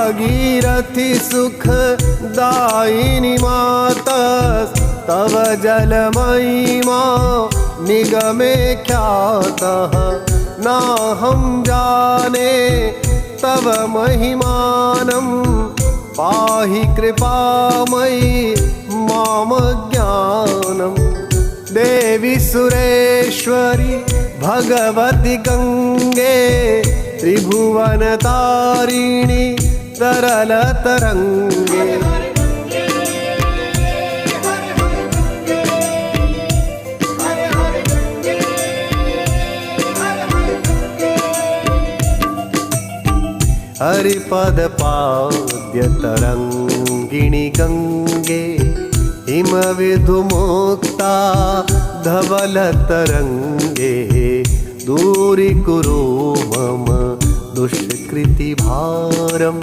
भागीरथी सुखदायिनी मातस् तव जलमहिमा निगमे ख्यातः नाहं जाने तव महिमानं पाहि कृपामयि मामज्ञानम् देवी सुरेश्वरी भगवती गंगे त्रिभुवनतारिणी तरलतरंगे हरिपद पाद्य तरंगिणी गंगे हिमविधुमुक्ता धवल तरंगे दूरीकुरु मम दुष्कृति भारम्।